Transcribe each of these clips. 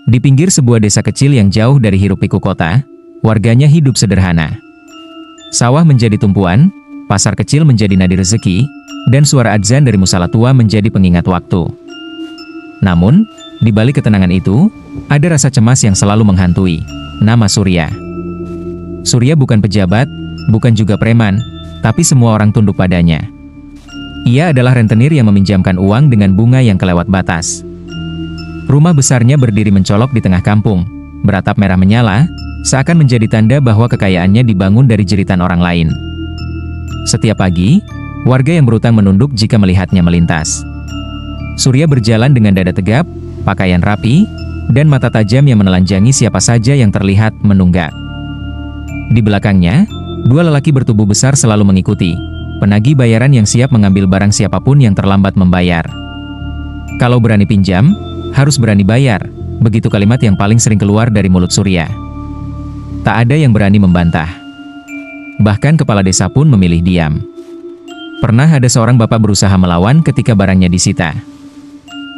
Di pinggir sebuah desa kecil yang jauh dari hiruk-pikuk kota, warganya hidup sederhana. Sawah menjadi tumpuan, pasar kecil menjadi nadi rezeki, dan suara adzan dari musala tua menjadi pengingat waktu. Namun, di balik ketenangan itu, ada rasa cemas yang selalu menghantui. Nama Surya. Surya bukan pejabat, bukan juga preman, tapi semua orang tunduk padanya. Ia adalah rentenir yang meminjamkan uang dengan bunga yang kelewat batas. Rumah besarnya berdiri mencolok di tengah kampung, beratap merah menyala, seakan menjadi tanda bahwa kekayaannya dibangun dari jeritan orang lain. Setiap pagi, warga yang berutang menunduk jika melihatnya melintas. Surya berjalan dengan dada tegap, pakaian rapi, dan mata tajam yang menelanjangi siapa saja yang terlihat menunggak. Di belakangnya, dua lelaki bertubuh besar selalu mengikuti, penagih bayaran yang siap mengambil barang siapapun yang terlambat membayar. Kalau berani pinjam, harus berani bayar, begitu kalimat yang paling sering keluar dari mulut Surya. Tak ada yang berani membantah. Bahkan kepala desa pun memilih diam. Pernah ada seorang bapak berusaha melawan ketika barangnya disita.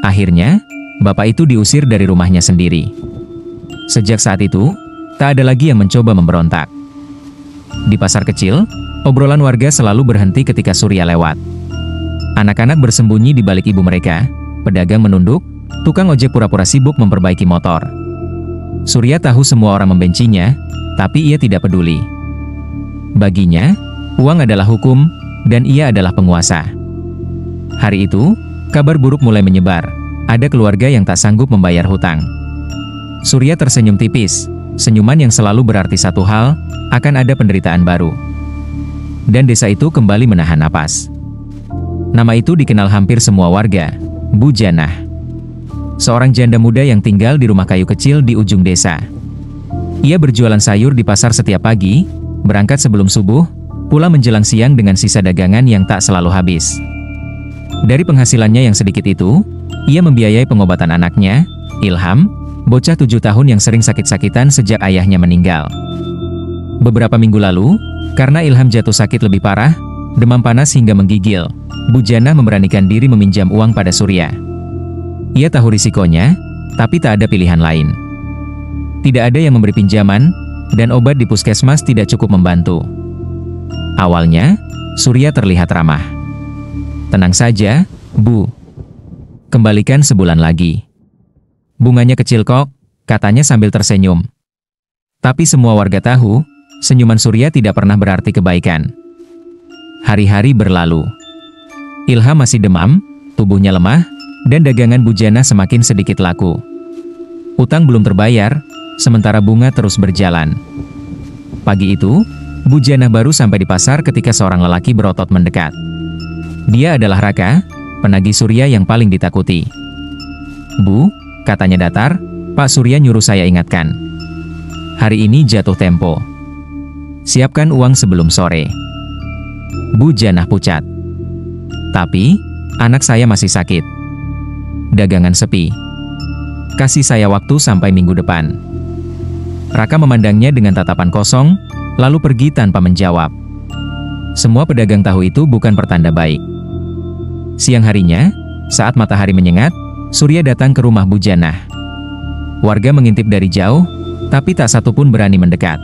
Akhirnya, bapak itu diusir dari rumahnya sendiri. Sejak saat itu, tak ada lagi yang mencoba memberontak. Di pasar kecil, obrolan warga selalu berhenti ketika Surya lewat. Anak-anak bersembunyi di balik ibu mereka, pedagang menunduk, tukang ojek pura-pura sibuk memperbaiki motor. Surya tahu semua orang membencinya, tapi ia tidak peduli. Baginya, uang adalah hukum, dan ia adalah penguasa. Hari itu, kabar buruk mulai menyebar. Ada keluarga yang tak sanggup membayar hutang. Surya tersenyum tipis, senyuman yang selalu berarti satu hal, akan ada penderitaan baru. Dan desa itu kembali menahan napas. Nama itu dikenal hampir semua warga, Bu Janah. Seorang janda muda yang tinggal di rumah kayu kecil di ujung desa. Ia berjualan sayur di pasar setiap pagi, berangkat sebelum subuh, pulang menjelang siang dengan sisa dagangan yang tak selalu habis. Dari penghasilannya yang sedikit itu, ia membiayai pengobatan anaknya, Ilham, bocah 7 tahun yang sering sakit-sakitan sejak ayahnya meninggal. Beberapa minggu lalu, karena Ilham jatuh sakit lebih parah, demam panas hingga menggigil, Bu Janah memberanikan diri meminjam uang pada Surya. Ia tahu risikonya, tapi tak ada pilihan lain. Tidak ada yang memberi pinjaman, dan obat di puskesmas tidak cukup membantu. Awalnya, Surya terlihat ramah. "Tenang saja, Bu. Kembalikan sebulan lagi. Bunganya kecil kok," katanya sambil tersenyum. Tapi semua warga tahu, senyuman Surya tidak pernah berarti kebaikan. Hari-hari berlalu. Ilham masih demam, tubuhnya lemah, dan dagangan Bu Janah semakin sedikit laku. Utang belum terbayar, sementara bunga terus berjalan. Pagi itu, Bu Janah baru sampai di pasar ketika seorang lelaki berotot mendekat. Dia adalah Raka, penagih Surya yang paling ditakuti. "Bu," katanya datar, "Pak Surya nyuruh saya ingatkan. Hari ini jatuh tempo. Siapkan uang sebelum sore." Bu Janah pucat. "Tapi, anak saya masih sakit. Dagangan sepi. Kasih saya waktu sampai minggu depan." Raka memandangnya dengan tatapan kosong, lalu pergi tanpa menjawab. Semua pedagang tahu itu bukan pertanda baik. Siang harinya, saat matahari menyengat, Surya datang ke rumah Bu Janah. Warga mengintip dari jauh, tapi tak satu pun berani mendekat.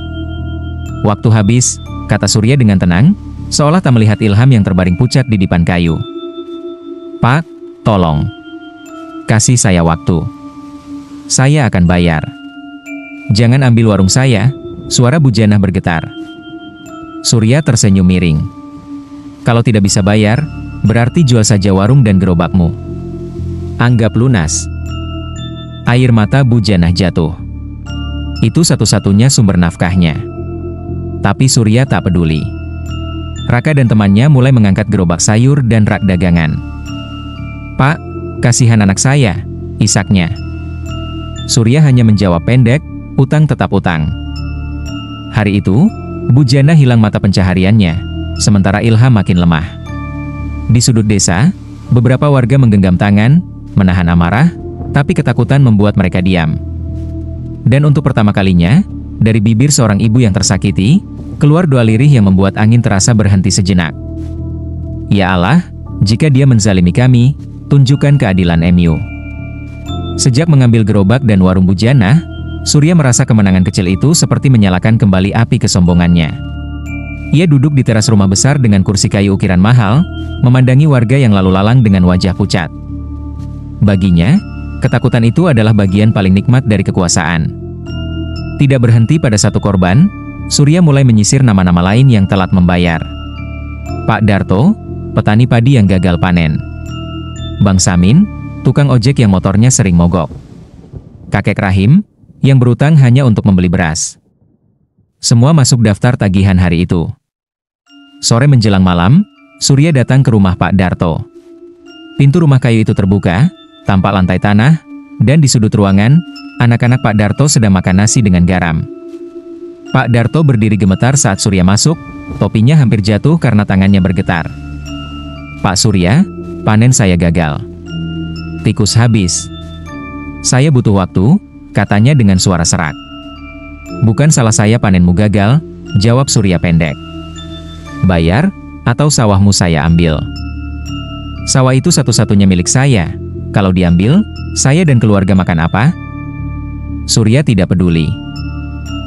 "Waktu habis," kata Surya dengan tenang, seolah tak melihat Ilham yang terbaring pucat di dipan kayu. "Pak, tolong. Kasih saya waktu. Saya akan bayar. Jangan ambil warung saya." Suara Bu Janah bergetar. Surya tersenyum miring. "Kalau tidak bisa bayar, berarti jual saja warung dan gerobakmu. Anggap lunas." Air mata Bu Janah jatuh. Itu satu-satunya sumber nafkahnya. Tapi Surya tak peduli. Raka dan temannya mulai mengangkat gerobak sayur dan rak dagangan. "Pak, kasihan anak saya," isaknya. Surya hanya menjawab pendek, "Utang tetap utang." Hari itu, Bu Janah hilang mata pencahariannya, sementara Ilham makin lemah. Di sudut desa, beberapa warga menggenggam tangan, menahan amarah, tapi ketakutan membuat mereka diam. Dan untuk pertama kalinya, dari bibir seorang ibu yang tersakiti, keluar doa lirih yang membuat angin terasa berhenti sejenak. "Ya Allah, jika Dia menzalimi kami, tunjukkan keadilan MU." Sejak mengambil gerobak dan warung bujana, Surya merasa kemenangan kecil itu seperti menyalakan kembali api kesombongannya. Ia duduk di teras rumah besar dengan kursi kayu ukiran mahal, memandangi warga yang lalu lalang dengan wajah pucat. Baginya, ketakutan itu adalah bagian paling nikmat dari kekuasaan. Tidak berhenti pada satu korban, Surya mulai menyisir nama-nama lain yang telat membayar. Pak Darto, petani padi yang gagal panen. Bang Samin, tukang ojek yang motornya sering mogok. Kakek Rahim, yang berutang hanya untuk membeli beras. Semua masuk daftar tagihan hari itu. Sore menjelang malam, Surya datang ke rumah Pak Darto. Pintu rumah kayu itu terbuka, tampak lantai tanah, dan di sudut ruangan, anak-anak Pak Darto sedang makan nasi dengan garam. Pak Darto berdiri gemetar saat Surya masuk, topinya hampir jatuh karena tangannya bergetar. Pak Surya, panen saya gagal. Tikus habis. Saya butuh waktu, katanya dengan suara serak. Bukan salah saya panenmu gagal, jawab Surya pendek. Bayar, atau sawahmu saya ambil. Sawah itu satu-satunya milik saya. Kalau diambil, saya dan keluarga makan apa? Surya tidak peduli.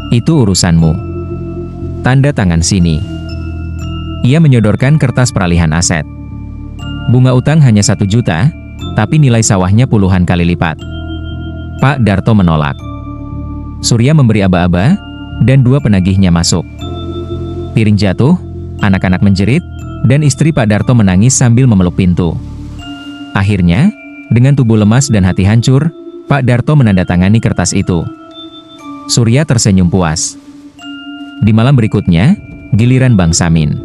Itu urusanmu. Tanda tangan sini. Ia menyodorkan kertas peralihan aset. Bunga utang hanya 1 juta, tapi nilai sawahnya puluhan kali lipat. Pak Darto menolak. Surya memberi aba-aba, dan 2 penagihnya masuk. Piring jatuh, anak-anak menjerit, dan istri Pak Darto menangis sambil memeluk pintu. Akhirnya, dengan tubuh lemas dan hati hancur, Pak Darto menandatangani kertas itu. Surya tersenyum puas. Di malam berikutnya, giliran Bang Samin.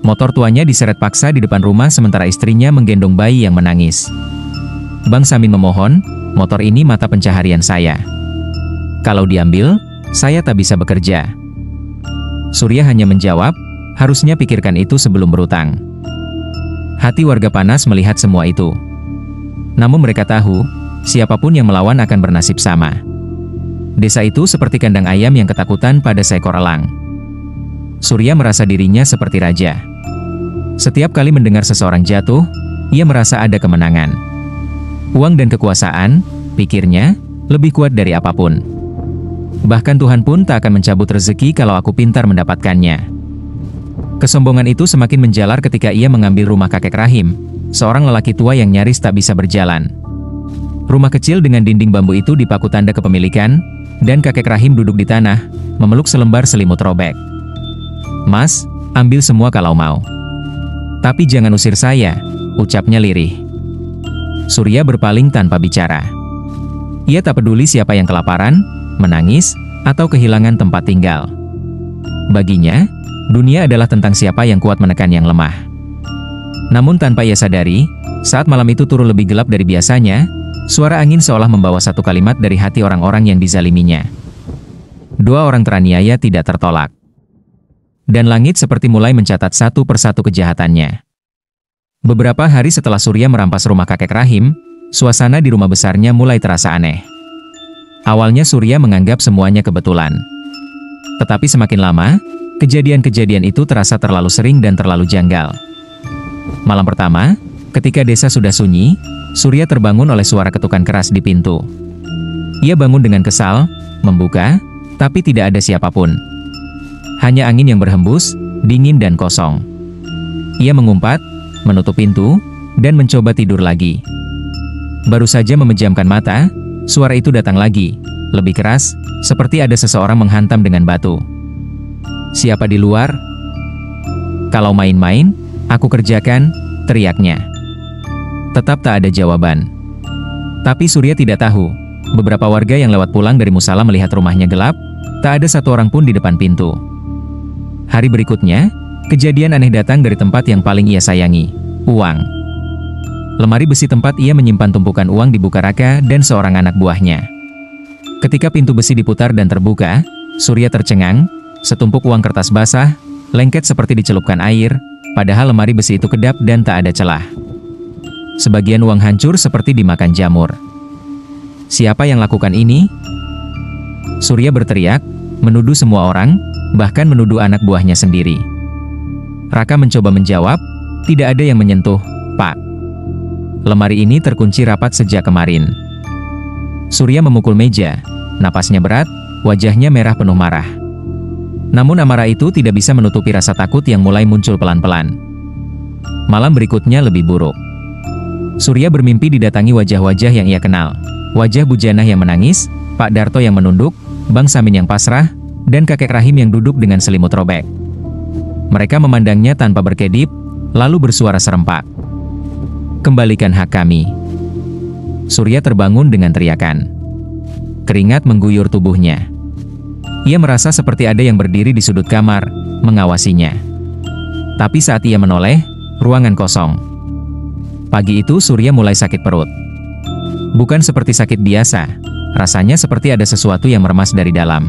Motor tuanya diseret paksa di depan rumah sementara istrinya menggendong bayi yang menangis. Bang Samin memohon, motor ini mata pencaharian saya. Kalau diambil, saya tak bisa bekerja. Surya hanya menjawab, harusnya pikirkan itu sebelum berutang. Hati warga panas melihat semua itu. Namun mereka tahu, siapapun yang melawan akan bernasib sama. Desa itu seperti kandang ayam yang ketakutan pada seekor elang. Surya merasa dirinya seperti raja. Setiap kali mendengar seseorang jatuh, ia merasa ada kemenangan. Uang dan kekuasaan, pikirnya, lebih kuat dari apapun. Bahkan Tuhan pun tak akan mencabut rezeki kalau aku pintar mendapatkannya. Kesombongan itu semakin menjalar ketika ia mengambil rumah kakek Rahim, seorang lelaki tua yang nyaris tak bisa berjalan. Rumah kecil dengan dinding bambu itu dipaku tanda kepemilikan, dan kakek Rahim duduk di tanah, memeluk selembar selimut robek. Mas, ambil semua kalau mau. Tapi jangan usir saya, ucapnya lirih. Surya berpaling tanpa bicara. Ia tak peduli siapa yang kelaparan, menangis, atau kehilangan tempat tinggal. Baginya, dunia adalah tentang siapa yang kuat menekan yang lemah. Namun tanpa ia sadari, saat malam itu turun lebih gelap dari biasanya, suara angin seolah membawa satu kalimat dari hati orang-orang yang dizaliminya. 2 orang teraniaya tidak tertolak. Dan langit seperti mulai mencatat satu persatu kejahatannya. Beberapa hari setelah Surya merampas rumah kakek Rahim, suasana di rumah besarnya mulai terasa aneh. Awalnya Surya menganggap semuanya kebetulan. Tetapi semakin lama, kejadian-kejadian itu terasa terlalu sering dan terlalu janggal. Malam pertama, ketika desa sudah sunyi, Surya terbangun oleh suara ketukan keras di pintu. Ia bangun dengan kesal, membuka, tapi tidak ada siapapun. Hanya angin yang berhembus, dingin dan kosong. Ia mengumpat, menutup pintu, dan mencoba tidur lagi. Baru saja memejamkan mata, suara itu datang lagi, lebih keras, seperti ada seseorang menghantam dengan batu. Siapa di luar? Kalau main-main, aku kerjakan, teriaknya. Tetap tak ada jawaban. Tapi Surya tidak tahu, beberapa warga yang lewat pulang dari musala melihat rumahnya gelap, tak ada satu orang pun di depan pintu. Hari berikutnya, kejadian aneh datang dari tempat yang paling ia sayangi, uang. Lemari besi tempat ia menyimpan tumpukan uang dibuka Raka dan seorang anak buahnya. Ketika pintu besi diputar dan terbuka, Surya tercengang, setumpuk uang kertas basah, lengket seperti dicelupkan air, padahal lemari besi itu kedap dan tak ada celah. Sebagian uang hancur seperti dimakan jamur. Siapa yang lakukan ini? Surya berteriak, menuduh semua orang, bahkan menuduh anak buahnya sendiri. Raka mencoba menjawab, tidak ada yang menyentuh, Pak. Lemari ini terkunci rapat sejak kemarin. Surya memukul meja, napasnya berat, wajahnya merah penuh marah. Namun amarah itu tidak bisa menutupi rasa takut yang mulai muncul pelan-pelan. Malam berikutnya lebih buruk. Surya bermimpi didatangi wajah-wajah yang ia kenal. Wajah Bu Janah yang menangis, Pak Darto yang menunduk, Bang Samin yang pasrah, dan kakek Rahim yang duduk dengan selimut robek. Mereka memandangnya tanpa berkedip, lalu bersuara serempak. "Kembalikan hak kami." Surya terbangun dengan teriakan. Keringat mengguyur tubuhnya. Ia merasa seperti ada yang berdiri di sudut kamar, mengawasinya. Tapi saat ia menoleh, ruangan kosong. Pagi itu Surya mulai sakit perut. Bukan seperti sakit biasa, rasanya seperti ada sesuatu yang meremas dari dalam.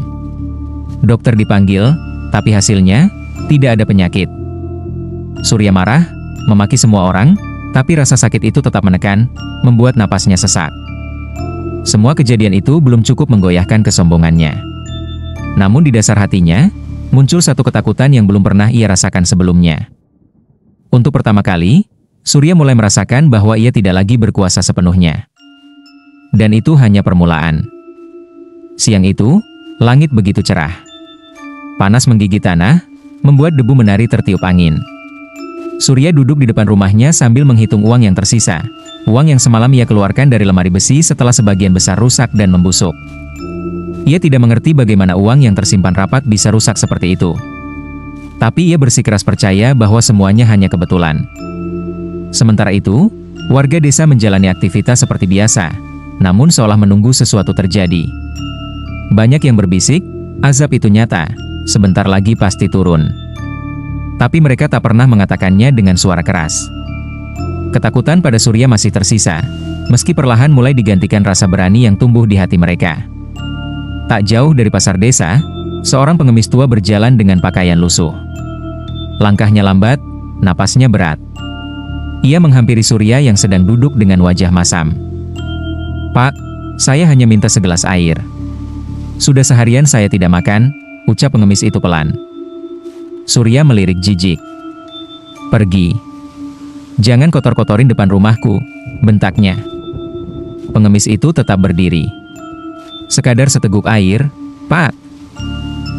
Dokter dipanggil, tapi hasilnya, tidak ada penyakit. Surya marah, memaki semua orang, tapi rasa sakit itu tetap menekan, membuat napasnya sesak. Semua kejadian itu belum cukup menggoyahkan kesombongannya. Namun di dasar hatinya, muncul satu ketakutan yang belum pernah ia rasakan sebelumnya. Untuk pertama kali, Surya mulai merasakan bahwa ia tidak lagi berkuasa sepenuhnya. Dan itu hanya permulaan. Siang itu, langit begitu cerah. Panas menggigit tanah, membuat debu menari tertiup angin. Surya duduk di depan rumahnya sambil menghitung uang yang tersisa. Uang yang semalam ia keluarkan dari lemari besi setelah sebagian besar rusak dan membusuk. Ia tidak mengerti bagaimana uang yang tersimpan rapat bisa rusak seperti itu. Tapi ia bersikeras percaya bahwa semuanya hanya kebetulan. Sementara itu, warga desa menjalani aktivitas seperti biasa, namun seolah menunggu sesuatu terjadi. Banyak yang berbisik, azab itu nyata, sebentar lagi pasti turun. Tapi mereka tak pernah mengatakannya dengan suara keras. Ketakutan pada Surya masih tersisa, meski perlahan mulai digantikan rasa berani yang tumbuh di hati mereka. Tak jauh dari pasar desa, seorang pengemis tua berjalan dengan pakaian lusuh. Langkahnya lambat, napasnya berat. Ia menghampiri Surya yang sedang duduk dengan wajah masam. "Pak, saya hanya minta segelas air. Sudah seharian saya tidak makan," ucap pengemis itu pelan. Surya melirik jijik. "Pergi. Jangan kotor-kotorin depan rumahku," bentaknya. Pengemis itu tetap berdiri. "Sekadar seteguk air, Pak.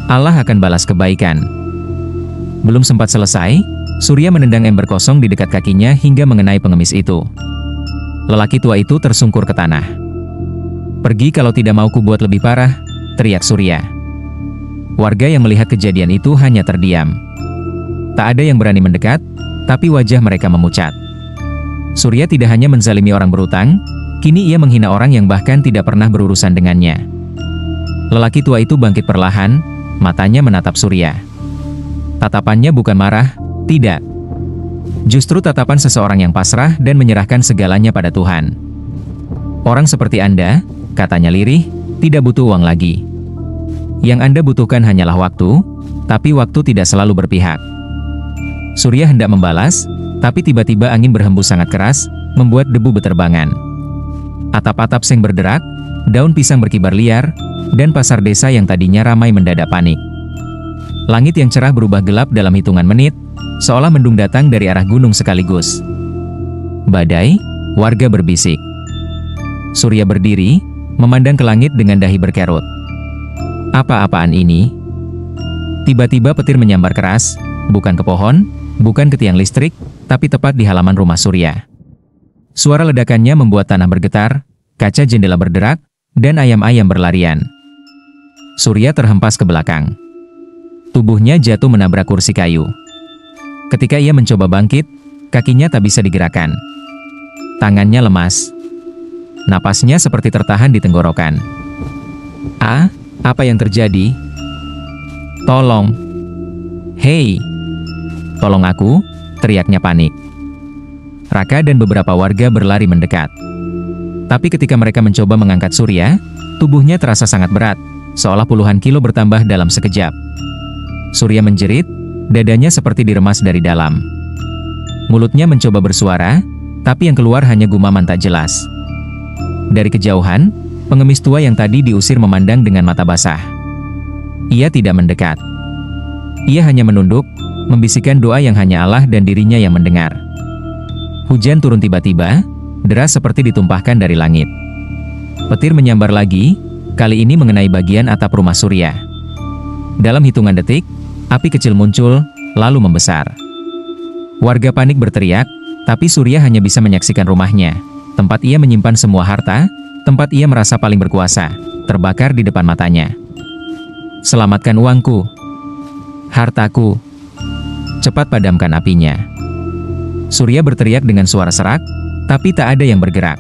Allah akan balas kebaikan." Belum sempat selesai, Surya menendang ember kosong di dekat kakinya hingga mengenai pengemis itu. Lelaki tua itu tersungkur ke tanah. "Pergi kalau tidak mau kubuat lebih parah," teriak Surya. Warga yang melihat kejadian itu hanya terdiam. Tak ada yang berani mendekat, tapi wajah mereka memucat. Surya tidak hanya menzalimi orang berutang, kini ia menghina orang yang bahkan tidak pernah berurusan dengannya. Lelaki tua itu bangkit perlahan, matanya menatap Surya. Tatapannya bukan marah, tidak. Justru tatapan seseorang yang pasrah dan menyerahkan segalanya pada Tuhan. "Orang seperti Anda," katanya lirih, "tidak butuh uang lagi. Yang Anda butuhkan hanyalah waktu, tapi waktu tidak selalu berpihak." Surya hendak membalas, tapi tiba-tiba angin berhembus sangat keras, membuat debu beterbangan. Atap-atap seng berderak, daun pisang berkibar liar, dan pasar desa yang tadinya ramai mendadak panik. Langit yang cerah berubah gelap dalam hitungan menit, seolah mendung datang dari arah gunung sekaligus. "Badai?" warga berbisik. Surya berdiri, memandang ke langit dengan dahi berkerut. "Apa-apaan ini?" Tiba-tiba petir menyambar keras, bukan ke pohon, bukan ke tiang listrik, tapi tepat di halaman rumah Surya. Suara ledakannya membuat tanah bergetar, kaca jendela berderak, dan ayam-ayam berlarian. Surya terhempas ke belakang. Tubuhnya jatuh menabrak kursi kayu. Ketika ia mencoba bangkit, kakinya tak bisa digerakkan. Tangannya lemas. Napasnya seperti tertahan di tenggorokan. "Ah, apa yang terjadi? Tolong! Hei! Tolong aku!" teriaknya panik. Raka dan beberapa warga berlari mendekat. Tapi ketika mereka mencoba mengangkat Surya, tubuhnya terasa sangat berat, seolah puluhan kilo bertambah dalam sekejap. Surya menjerit, dadanya seperti diremas dari dalam. Mulutnya mencoba bersuara, tapi yang keluar hanya gumaman tak jelas. Dari kejauhan, pengemis tua yang tadi diusir memandang dengan mata basah. Ia tidak mendekat. Ia hanya menunduk, membisikkan doa yang hanya Allah dan dirinya yang mendengar. Hujan turun tiba-tiba, deras seperti ditumpahkan dari langit. Petir menyambar lagi, kali ini mengenai bagian atap rumah Surya. Dalam hitungan detik, api kecil muncul, lalu membesar. Warga panik berteriak, tapi Surya hanya bisa menyaksikan rumahnya, tempat ia menyimpan semua harta, tempat ia merasa paling berkuasa, terbakar di depan matanya. "Selamatkan uangku, hartaku, cepat padamkan apinya." Surya berteriak dengan suara serak, tapi tak ada yang bergerak.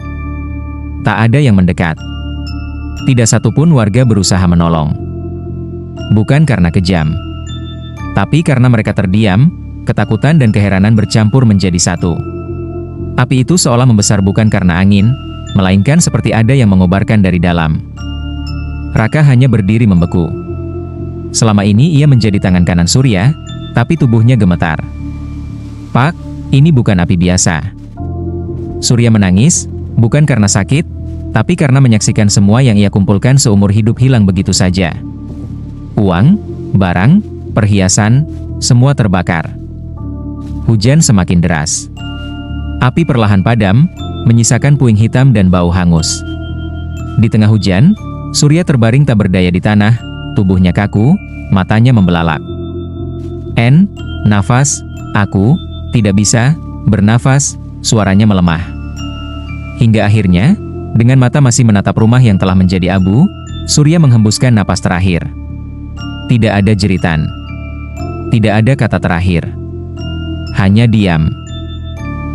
Tak ada yang mendekat. Tidak satupun warga berusaha menolong. Bukan karena kejam, tapi karena mereka terdiam, ketakutan dan keheranan bercampur menjadi satu. Api itu seolah membesar bukan karena angin, melainkan seperti ada yang mengobarkan dari dalam. Raka hanya berdiri membeku. Selama ini ia menjadi tangan kanan Surya, tapi tubuhnya gemetar. "Pak, ini bukan api biasa." Surya menangis, bukan karena sakit, tapi karena menyaksikan semua yang ia kumpulkan seumur hidup hilang begitu saja. Uang, barang, perhiasan, semua terbakar. Hujan semakin deras. Api perlahan padam, menyisakan puing hitam dan bau hangus. Di tengah hujan, Surya terbaring tak berdaya di tanah, tubuhnya kaku, matanya membelalak. Nafas, aku, tidak bisa, bernafas, suaranya melemah. Hingga akhirnya, dengan mata masih menatap rumah yang telah menjadi abu, Surya menghembuskan napas terakhir. Tidak ada jeritan. Tidak ada kata terakhir. Hanya diam.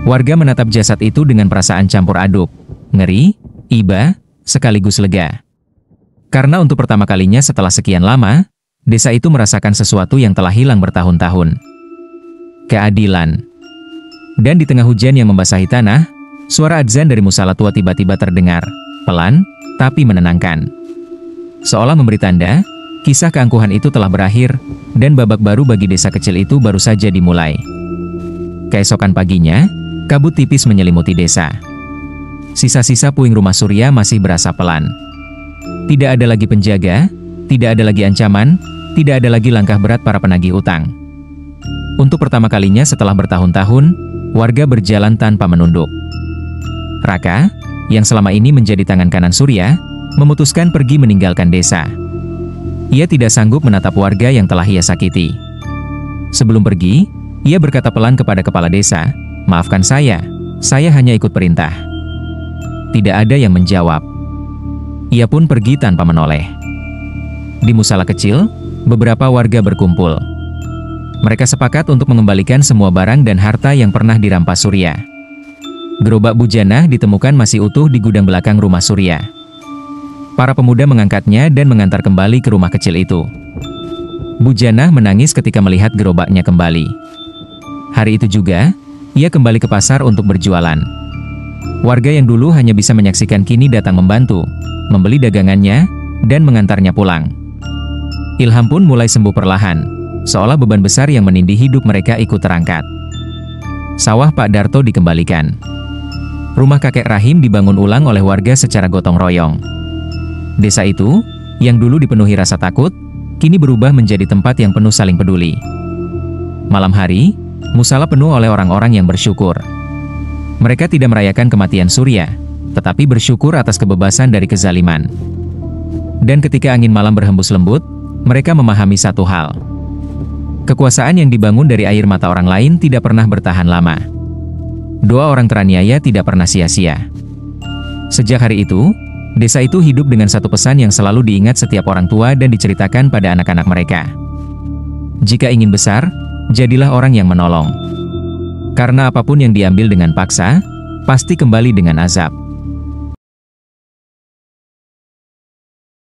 Warga menatap jasad itu dengan perasaan campur aduk, ngeri, iba, sekaligus lega. Karena untuk pertama kalinya setelah sekian lama, desa itu merasakan sesuatu yang telah hilang bertahun-tahun. Keadilan. Dan di tengah hujan yang membasahi tanah, suara adzan dari musala tua tiba-tiba terdengar, pelan, tapi menenangkan. Seolah memberi tanda, kisah keangkuhan itu telah berakhir, dan babak baru bagi desa kecil itu baru saja dimulai. Keesokan paginya, kabut tipis menyelimuti desa. Sisa-sisa puing rumah Surya masih berasa pelan. Tidak ada lagi penjaga, tidak ada lagi ancaman, tidak ada lagi langkah berat para penagih utang. Untuk pertama kalinya setelah bertahun-tahun, warga berjalan tanpa menunduk. Raka, yang selama ini menjadi tangan kanan Surya, memutuskan pergi meninggalkan desa. Ia tidak sanggup menatap warga yang telah ia sakiti. Sebelum pergi, ia berkata pelan kepada kepala desa, "Maafkan saya hanya ikut perintah." Tidak ada yang menjawab. Ia pun pergi tanpa menoleh. Di musala kecil, beberapa warga berkumpul. Mereka sepakat untuk mengembalikan semua barang dan harta yang pernah dirampas Surya. Gerobak bujana ditemukan masih utuh di gudang belakang rumah Surya. Para pemuda mengangkatnya dan mengantar kembali ke rumah kecil itu. Bujana menangis ketika melihat gerobaknya kembali. Hari itu juga, ia kembali ke pasar untuk berjualan. Warga yang dulu hanya bisa menyaksikan kini datang membantu, membeli dagangannya, dan mengantarnya pulang. Ilham pun mulai sembuh perlahan, seolah beban besar yang menindih hidup mereka ikut terangkat. Sawah Pak Darto dikembalikan. Rumah kakek Rahim dibangun ulang oleh warga secara gotong royong. Desa itu, yang dulu dipenuhi rasa takut, kini berubah menjadi tempat yang penuh saling peduli. Malam hari, musala penuh oleh orang-orang yang bersyukur. Mereka tidak merayakan kematian Surya, tetapi bersyukur atas kebebasan dari kezaliman. Dan ketika angin malam berhembus lembut, mereka memahami satu hal. Kekuasaan yang dibangun dari air mata orang lain tidak pernah bertahan lama. Doa orang teraniaya tidak pernah sia-sia. Sejak hari itu, desa itu hidup dengan satu pesan yang selalu diingat setiap orang tua dan diceritakan pada anak-anak mereka. Jika ingin besar, jadilah orang yang menolong. Karena apapun yang diambil dengan paksa, pasti kembali dengan azab.